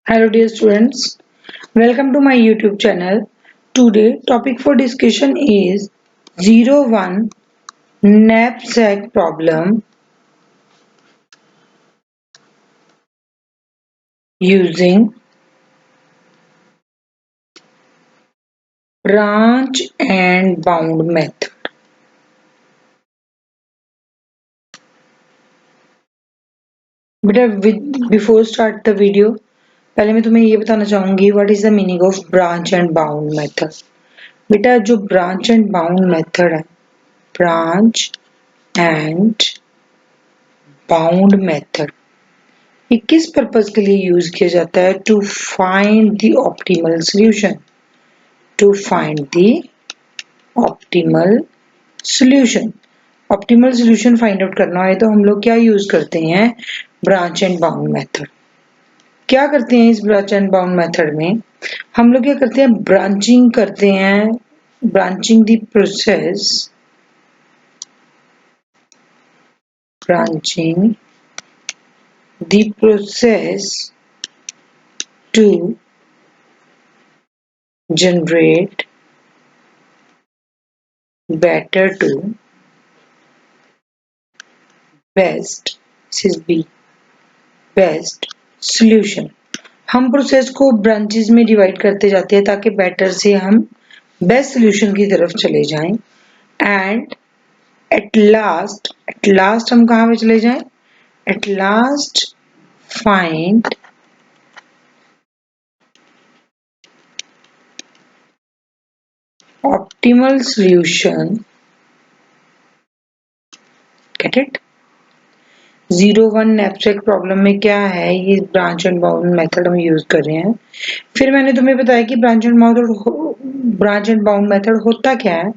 Hello dear students, welcome to my YouTube channel. Today topic for discussion is 01 knapsack problem using branch and bound method. बेटा before start the video पहले मैं तुम्हें ये बताना चाहूंगी what is the meaning of branch and bound method. बेटा जो branch and bound method है, ब्रांच एंड बाउंड मेथड ये किस पर्पज के लिए यूज किया जाता है? To find the optimal solution. To find the optimal solution. Optimal solution find out करना है तो हम लोग क्या यूज करते हैं? Branch and bound method. क्या करते हैं इस ब्रांच एंड बाउंड मेथड में? हम लोग क्या करते हैं? ब्रांचिंग करते हैं। Branching the process, branching the process to generate better to best, this is B, best solution। हम प्रोसेस को ब्रांचेस में डिवाइड करते जाते हैं ताकि बेटर से हम बेस्ट सोल्यूशन की तरफ चले जाएं। एंड एट लास्ट हम कहाँ पे चले जाएं? At last find optimal solution. Get it? 01 knapsack problem में क्या है? ये ब्रांच एंड बाउंड मेथड हम यूज कर रहे हैं। फिर मैंने तुम्हें बताया कि ब्रांच एंड बाउंड मेथड होता क्या है।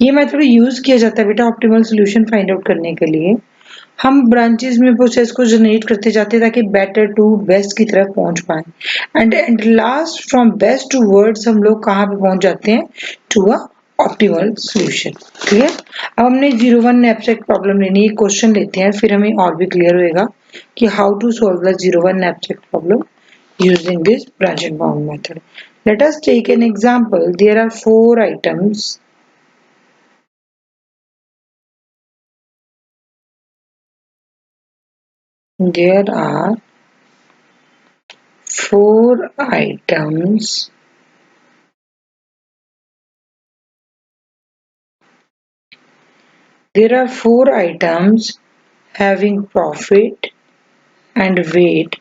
ये मेथड यूज किया जाता है बेटा ऑप्टिमल सॉल्यूशन फाइंड आउट करने के लिए। हम ब्रांचेस में प्रोसेस को जनरेट करते जाते हैं ताकि बेटर टू बेस्ट की तरफ पहुंच पाए। And at last from best towards हम लोग कहाँ पे पहुंच जाते हैं? To a optimal solution. Clear? अब हमने 01 नैपसैक प्रॉब्लम लेनी है, क्वेश्चन लेते हैं, फिर हमें और भी क्लियर होएगा कि how to solve the 01 knapsack problem using this branch and bound method. Let us take an example. There are 4 items. There are 4 items There are 4 items having profit and weight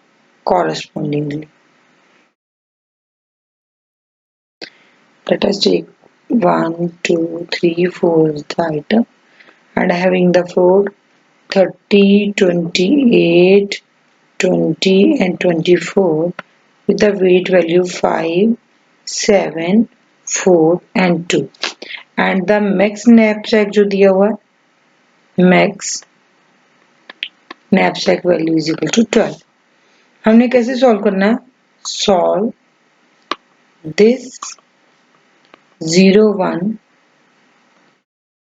correspondingly. Let us take 1, 2, 3, 4 is the item and having the float 30, 28, 20 and 24 with the weight value 5, 7, 4 and 2 and the max knapsack जो दिया हुआ है max knapsack value is equal to 12। हमने कैसे solve करना है? Solve this 01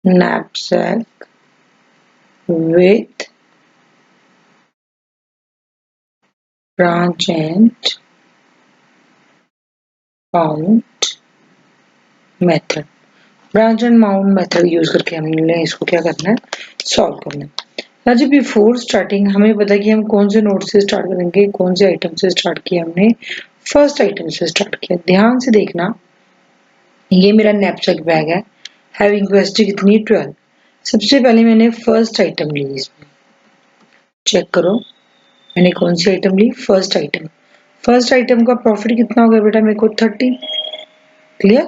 knapsack with branch and bound method। Branch and bound method use करके हमने इसको क्या करना है? सॉल्व करना है। ना जी बिफोर स्टार्टिंग हमें पता है कि हम कौन से नोट से स्टार्ट करेंगे, कौन से आइटम से स्टार्ट किया। हमने फर्स्ट आइटम से स्टार्ट किया। ध्यान से देखना, ये मेरा नैपसैक बैग है, हैविंग कैपेसिटी कितनी? 12। सबसे पहले मैंने फर्स्ट आइटम ली। इसमें चेक करो मैंने कौन सी आइटम ली? First item. फर्स्ट आइटम का प्रॉफिट कितना हो गया बेटा? मेरे को 30। क्लियर?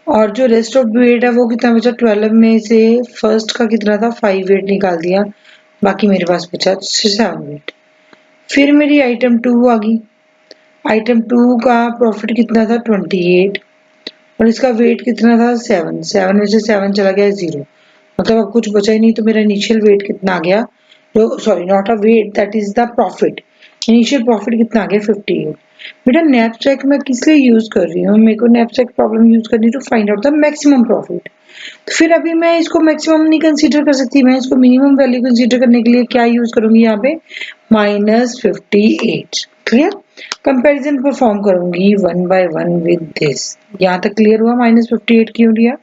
और जो रेस्ट ऑफ वेट है वो कितना बचा? 12 में से फर्स्ट का कितना था? 5 वेट निकाल दिया, बाकी मेरे पास बचा 7 वेट। फिर मेरी आइटम 2 आ गई। आइटम 2 का प्रॉफिट कितना था? 28 और इसका वेट कितना था? 7। 7 में से 7 चला गया 0, मतलब अब कुछ बचा ही नहीं। तो मेरा इनिशियल वेट कितना आ गया? जो sorry not a weight, that is the profit. Initial profit कितना आ गया? 58। बेटा नैपसैक मैं किस लिए यूज कर रही हूँ? मेरे को नैपसैक प्रॉब्लम यूज करनी to find out the maximum profit. तो फिर अभी मैं इसको मैक्सिमम नहीं कंसीडर कर सकती, मैं इसको मिनिमम वैल्यू कंसीडर करने के लिए क्या यूज करूंगी? यहाँ पे -58। क्लियर? कंपैरिजन परफॉर्म करूंगी 1 by 1 विद दिस। यहाँ तक क्लियर हुआ -58 क्यों लिया।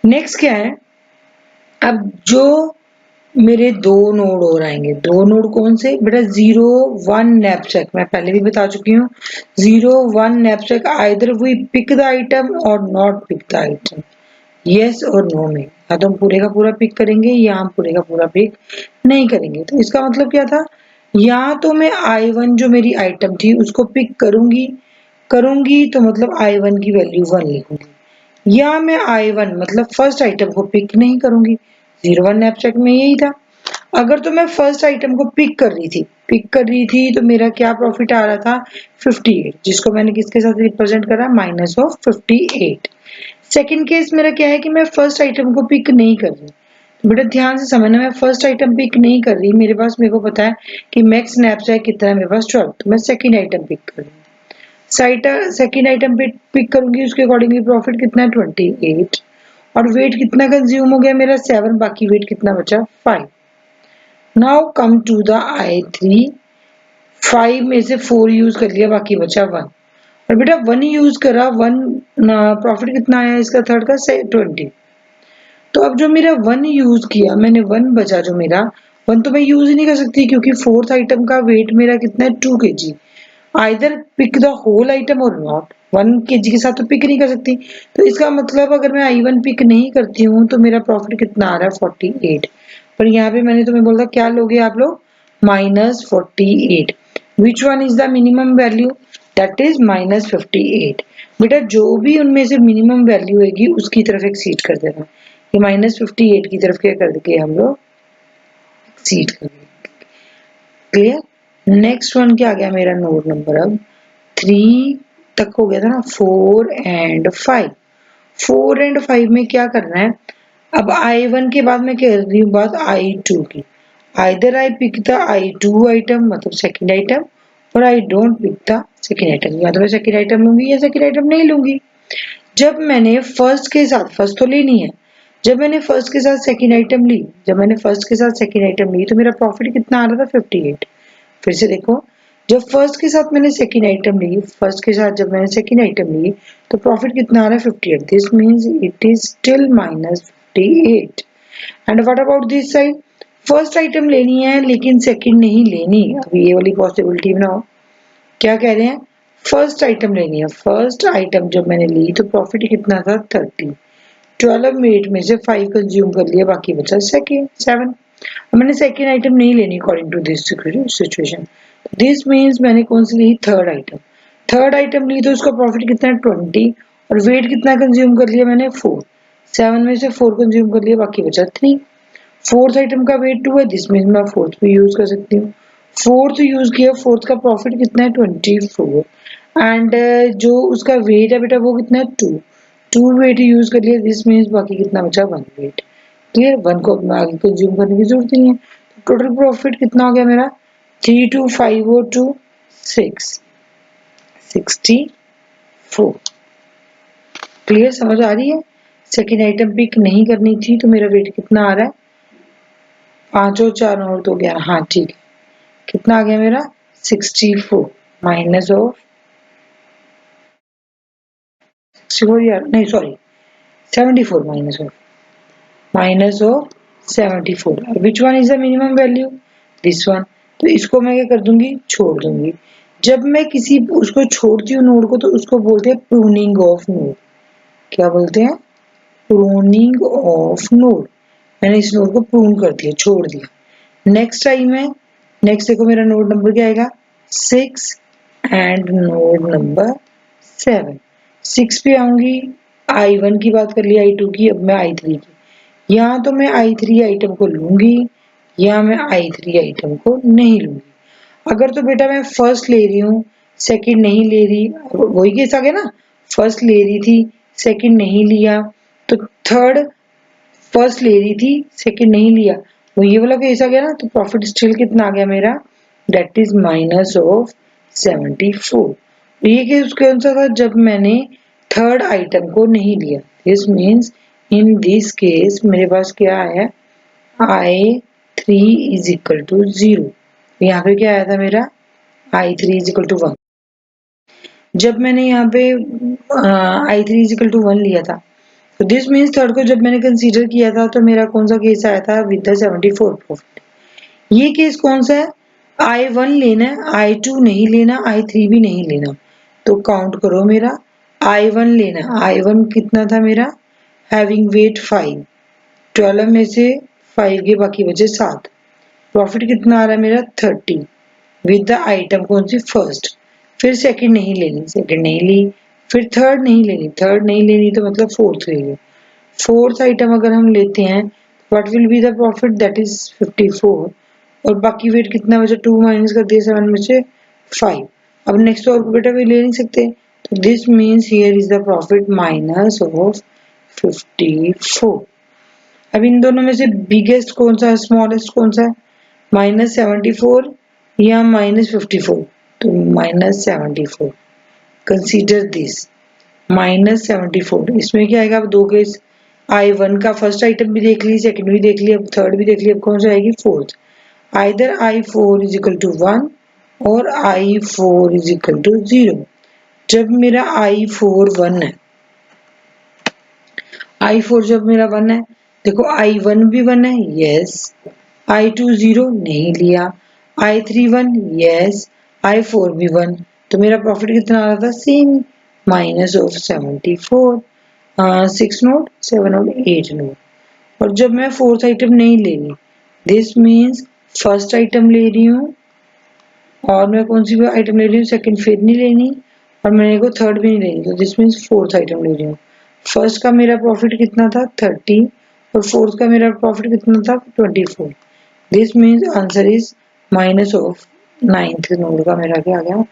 नेक्स्ट क्या है, अब जो मेरे दो नोड और आएंगे, दो नोड कौन से बेटा, 0 1 नैपसैक, मैं पहले भी बता चुकी हूँ 0 1 knapsack, either we pick the item और not pick the item, yes और नो में, या तो हम पूरे का पूरा पिक करेंगे या हम पूरे का पूरा पिक नहीं करेंगे। तो इसका मतलब क्या था, या तो मैं I1 जो मेरी आइटम थी उसको पिक करूंगी तो मतलब I1 की वैल्यू 1 लिखूंगी, या मैं I1 मतलब फर्स्ट आइटम को पिक नहीं करूंगी। 0 1 नैपसैक में यही था। अगर तो मैं फर्स्ट आइटम को पिक कर रही थी तो मेरा क्या प्रॉफिट आ रहा था 58, जिसको मैंने किसके साथ रिप्रेजेंट करा -58। सेकंड केस मेरा क्या है कि मैं फर्स्ट आइटम को पिक नहीं कर रही, तो बेटा ध्यान से समझना, मैं फर्स्ट आइटम पिक नहीं कर रही, मेरे को पता है कि मैक्स नैपसैक कितना है मेरे पास 12, तो मैं सेकंड आइटम पिक कर रही हूँ। सेकंड आइटम पिक करूंगी, उसके अकॉर्डिंगली प्रॉफिट कितना है 28, और वेट कितना कंज्यूम हो गया मेरा 7, बाकी वेट कितना बचा 5। Now come to the I3, 5 में से 4 यूज कर लिया, बाकी बचा 1, और बेटा 1 यूज करा, 1 प्रॉफिट कितना आया इसका थर्ड का 20। तो अब जो मेरा 1 यूज किया मैंने, 1 बचा जो मेरा 1 तो मैं यूज ही नहीं कर सकती क्योंकि फोर्थ आइटम का वेट मेरा कितना है 2 kg। Either pick the whole item और नॉट, 1 kg के साथ तो पिक नहीं कर सकती, तो इसका मतलब अगर मैं I1 पिक नहीं करती हूँ तो मेरा प्रॉफिट कितना आ रहा है 48। पर यहाँ पे मैंने तुम्हें बोला क्या लोगे आप लोग, -48। Which one is the minimum value, that is -58। बेटा जो भी उनमें से मिनिमम वैल्यू होगी उसकी तरफ एक्सीड कर देना, ये -58 की तरफ क्या कर देंगे हम लोग, एक्सीड कर देंगे। क्लियर। नेक्स्ट वन क्या आ गया मेरा नोड नंबर, अब 3 तक हो गया था ना, 4 एंड 5। 4 एंड 5 में क्या करना है, अब I1 के बाद मैं कह रही हूँ बात I2 की, either I pick the I2 item मतलब सेकंड आइटम, और I don't pick the second item, या तो मैं सेकंड आइटम लूंगी या सेकंड आइटम नहीं लूंगी। जब मैंने फर्स्ट के साथ, फर्स्ट तो लेनी है, जब मैंने फर्स्ट के साथ सेकंड आइटम ली, जब मैंने फर्स्ट के साथ सेकंड आइटम ली तो मेरा प्रॉफिट कितना आ रहा था 58। फिर से देखो, जब फर्स्ट के साथ मैंने सेकंड आइटम ली, फर्स्ट के साथ जब मैंने सेकंड आइटम ली तो प्रॉफिट कितना आ रहा है 58, this means it is still -58। And what about this side, first item लेनी है लेकिन सेकंड नहीं लेनी। अब ये वाली पॉसिबिलिटी बनाओ, क्या कह रहे हैं, फर्स्ट आइटम लेनी है, फर्स्ट आइटम जब मैंने ली तो प्रॉफिट कितना था 30, 12 मिनट में से 5 कंज्यूम कर लिया, बाकी बचा सेकंड 7। अब मैंने सेकंड आइटम नहीं लेनी according to this situation, this means मैंने कौन सी ली, थर्ड आइटम। थर्ड आइटम ली तो उसका प्रॉफिट कितना है 20, और वेट कितना कंज्यूम कर लिया मैंने 4, 7 में से 4 कंज्यूम कर लिया, बाकी बचा 3। फोर्थ आइटम का वेट 2 है, दिस मीन्स मैं फोर्थ भी यूज कर सकती हूँ, फोर्थ यूज किया, फोर्थ का प्रॉफिट कितना है 24, एंड जो उसका वेट है बेटा वो कितना है 2, 2 वेट यूज कर लिया, दिस मीन्स बाकी कितना बचा 1 वेट। क्लियर, 1 को आगे कंज्यूम करने की जरूरत नहीं है। टोटल प्रॉफिट कितना हो गया मेरा 3 2 5 और 2 6, 64। क्लियर, समझ आ रही है। सेकेंड आइटम पिक नहीं करनी थी तो मेरा वेट कितना आ रहा है 5 और 4 और 2 11, हाँ ठीक है, कितना आ गया मेरा 64 माइनस ऑफ 64 यार नहीं sorry 74 minus of 74। Which one is the minimum value, this one. तो इसको मैं क्या कर दूंगी, छोड़ दूंगी। जब मैं किसी उसको छोड़ती हूँ नोड को तो उसको बोलते हैं प्रूनिंग ऑफ नोड। क्या बोलते हैं, प्रूनिंग ऑफ नोड। मैंने इस नोड को प्रून कर दिया, छोड़ दिया। नेक्स्ट टाइम है, नेक्स्ट देखो मेरा नोड नंबर क्या आएगा 6 एंड नोड नंबर 7। 6 पे आऊंगी, I1 की बात कर ली, I2 की, अब मैं I3 की। या तो मैं I3 आइटम को लूंगी या मैं I3 आइटम को नहीं लूंगी। अगर तो बेटा मैं फर्स्ट ले रही हूँ सेकंड नहीं ले रही, वही केस आ गया ना, फर्स्ट ले रही थी सेकंड नहीं लिया, तो थर्ड फर्स्ट ले रही थी सेकंड नहीं लिया, वो ये वाला केस आ गया ना, तो प्रॉफिट स्टिल कितना आ गया मेरा, दैट इज माइनस ऑफ 74। ये केस कौन सा था, जब मैंने थर्ड आइटम को नहीं लिया। This means in this case मेरे पास क्या है, I3 इज इक्वल टू 0। यहाँ पे क्या आया था मेरा I3 इज इक्वल टू 1। जब मैंने यहाँ पे I3 इज इक्वल टू 1 लिया था, तो दिस मीन्स थर्ड को जब मैंने कंसीडर किया था तो मेरा कौन सा केस आया था विद द 74 प्रॉफिट। ये केस कौन सा है, I1 लेना है, I2 नहीं लेना, I3 भी नहीं लेना। तो काउंट करो मेरा, I1 लेना, I1 कितना था मेरा, हैविंग वेट 5, 12 में से 5 के बाकी बचे 7, प्रॉफिट कितना आ रहा है मेरा 30 विद द आइटम कौन सी फर्स्ट। फिर सेकंड नहीं लेनी, सेकंड नहीं ली, फिर थर्ड नहीं लेनी, थर्ड नहीं लेनी तो मतलब फोर्थ ले लो। फोर्थ आइटम अगर हम लेते हैं, what will be the profit, that is 54, और बाकी वेट कितना बचा, 2 माइनस कर दिया 7 में से 5। अब नेक्स्ट और बेटा कोई ले नहीं सकते, तो this means here is the profit minus of 54। अब इन दोनों में से बिगेस्ट कौन सा है, स्मॉलेस्ट कौन सा है, -74 या -54, तो -74। कंसीडर दिस -74, इसमें क्या आएगा, अब दो केस, I1 का फर्स्ट आइटम भी देख ली, सेकंड भी देख ली, अब थर्ड भी देख ली, अब कौन सा आएगी fourth. Either I4 is equal to 1 और I4 इज इक्वल टू 0। जब मेरा I4 1 है, I4 जब मेरा 1 है, देखो I1 भी 1 है, यस, I2 0 नहीं लिया, I3 1, यस, I4 भी 1, तो मेरा प्रॉफिट कितना आ रहा था, same, minus of 74, 6 note, 7 note, 8 note. और जब मैं फोर्थ आइटम नहीं ले रही, दिस मीन्स फर्स्ट आइटम ले रही हूँ, और मैं कौन सी आइटम ले रही हूँ, सेकंड फिर नहीं लेनी, और मेरे को थर्ड भी नहीं लेनी, तो दिस मीन्स फोर्थ आइटम ले रही हूँ। फर्स्ट का मेरा प्रॉफिट कितना था 30, और फोर्थ का मेरा प्रॉफिट कितना था 24। This means answer is minus of, ninth node का मेरा क्या आ गया,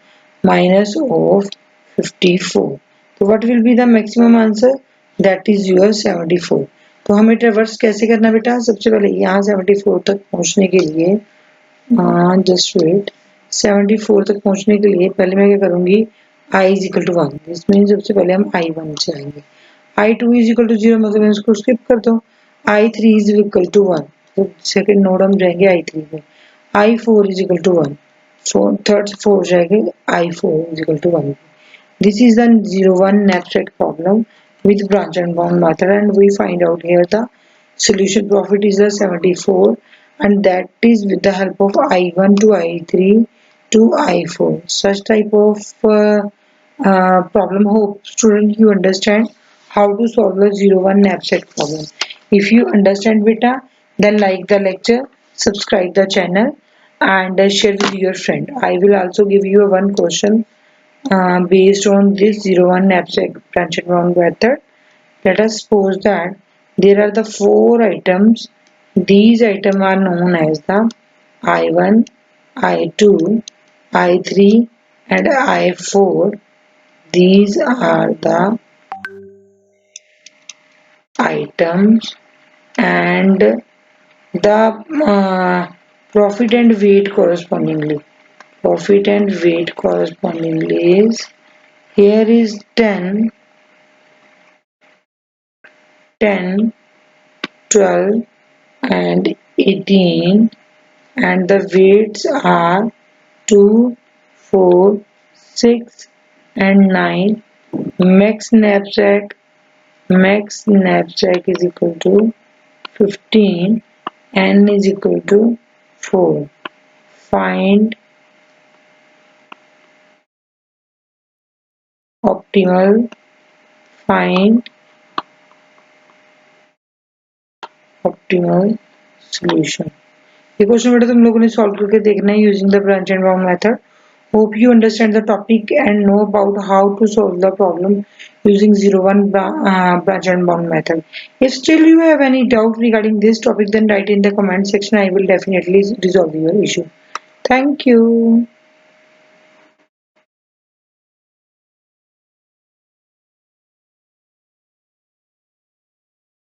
माइनस ऑफ 54। तो what will be the maximum answer, that is your 74। तो हमें ट्रेवर्स कैसे करना बेटा, सबसे पहले यहाँ 74 तक पहुँचने के लिए, जस्ट वेट, 74 तक पहुंचने के लिए पहले मैं क्या करूंगी, I is equal to 1, this mean सबसे पहले हम I1 से आएंगे, I2 इज इक्वल टू 0 मतलब मैं इसको स्किप कर दो, I3 इज इक्वल टू 1, तो सेकंड नोड हम जाएंगे I3 पे, I4 is equal to 1, third से फोर जाएंगे, I4 is equal to 1। This is the 0-1 knapsack problem with branch and bound method, and we find out here the solution profit is the 74, and that is with the help of I1 to I3 to I4. Such type of problem, hope student you understand how to solve the 0-1 knapsack problem. If you understand beta, then like the lecture, subscribe the channel, and share with your friend. I will also give you a one question based on this 0-1 knapsack branch and bound method. Let us suppose that there are the four items. These items are known as the I1, I2, I3 and I4. These are the items, and the profit and weight correspondingly. Profit and weight correspondingly is, here is 10, 10, 12 and 18, and the weights are 2, 4, 6 and 9. Max knapsack is equal to 15, n is equal to 4. Find optimal, find optimal solution. ये question बेटा तुम लोगों ने solve करके देखना है using the branch and bound method. Hope you understand the topic and know about how to solve the problem using 0-1 branch and bound method. If still you have any doubt regarding this topic, then write in the comment section. I will definitely resolve your issue. Thank you.